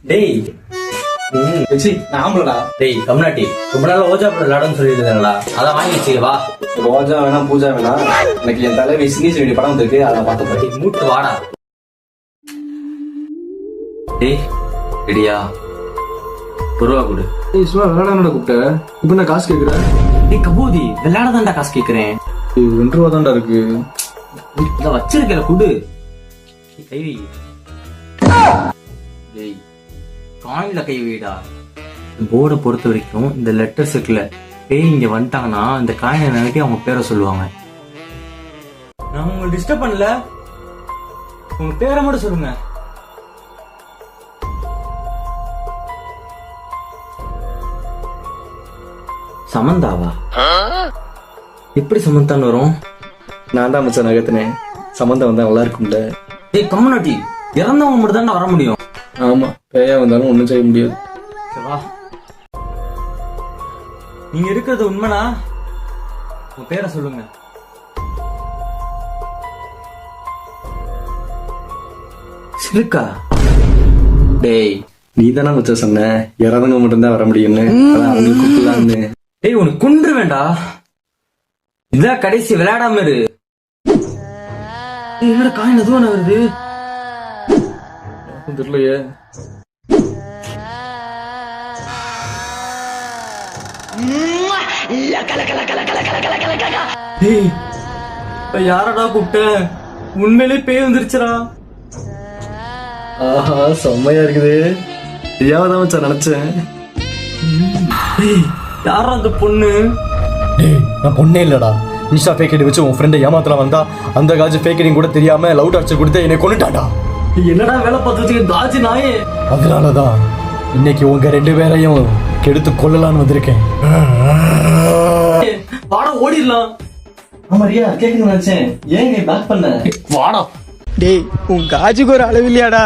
டேய் நாமளடா டேய் கம்னாட்டி ரொம்ப நாள் ஓஜா போட விளையாடன்னு சொல்லியிருந்தேன்டா அதான் வாங்கி வச்சு வா. ரோஜா வேணா பூஜா வேணா, எனக்கு என் தலைவி சிங்கேஷ் ரெடி படம் இருக்கு, அதை பார்த்து படி மூட்டு வாடா. டேய் ரெடியா? ரூபா கொடு. ஏய் சும்மா விளையாட கூப்பிட்ட, இப்ப நான் காசு கேக்குறேன். டேய் கபூதி விளையாட தான்டா காசு கேக்குறேன். 2 ரூபா தான்டா இருக்கு. இத வச்சிருக்கல குடு. கை வை. டேய் காயின்ல கை வைடா. போர்டை பொறுத்த வரைக்கும் இந்த லெட்டர்ஸ் இருக்குல்ல, பேய் இங்க வந்துட்டாங்கன்னா இந்த காயினை நினைட்டி அவங்க பேரை சொல்லுவாங்க. நான் உங்களை டிஸ்டர்ப் பண்ணல, உங்க பேரை மட்டும் சொல்லுங்க. சமந்தாவா? எப்படி சமந்தான்னு வரும்? நான் தான் மச்சான் நகத்தினேன், சம்பந்தம் வந்தா நல்லா இருக்கும்ல. ஏய் கம்யூனிட்டி, இறந்தவங்க மட்டும் தான் வர முடியும். ஆமா, பேயா வந்தாலும் ஒண்ணும் செய்ய முடியாது. வா, நீங்க இருக்கிறது உண்மைனா உங்க பேரை சொல்லுங்க. சிலுக்கா? டேய் நீ தானே மச்சான் சொன்ன இறந்தவங்க மட்டும் தான் வர முடியும்னு, அதான் அவங்களுக்கு கூப்பிடலான்னு. டேய் உனக்கு குன்று வேண்டா, இதான் கடைசி, விளையாடாம இரு. என்னோட காயின் எதுவும் வருது தெரியலையே. யாரடா கூப்பிட்ட? உண்மையிலே பேய் வந்துருச்சுடா. ஆஹா செம்மையா இருக்குது. ஐயாவதான் மச்சான் நினைச்சேன். யாரா அந்த பொண்ணு? டேய் நான் பொண்ணே இல்லடா, இன்ஸ்டா ஃபேக் ஐடி வச்சு உன் ஃப்ரெண்டை ஏமாத்தலாம் வந்தா அந்த காஜு ஃபேக் ஐடி கூட தெரியாம லவ் டார்ச்சர் கொடுத்து என்னை கொன்னுட்டாடா. என்னடா வேலை பார்த்துட்டு தாஜி நாயே? அதனாலதான் இன்னைக்கு உங்க 2 பேரையும் கெடுத்து கொல்லலான்னு வந்திருக்கேன். வாடா ஓடிடலாம். ஆமாரியா கேக்குன்னு நினைச்சேன், ஏங்க பேக் பண்ண? வாடா. டேய் உன் காஜுக்கு ஒரு அளவு இல்லையாடா.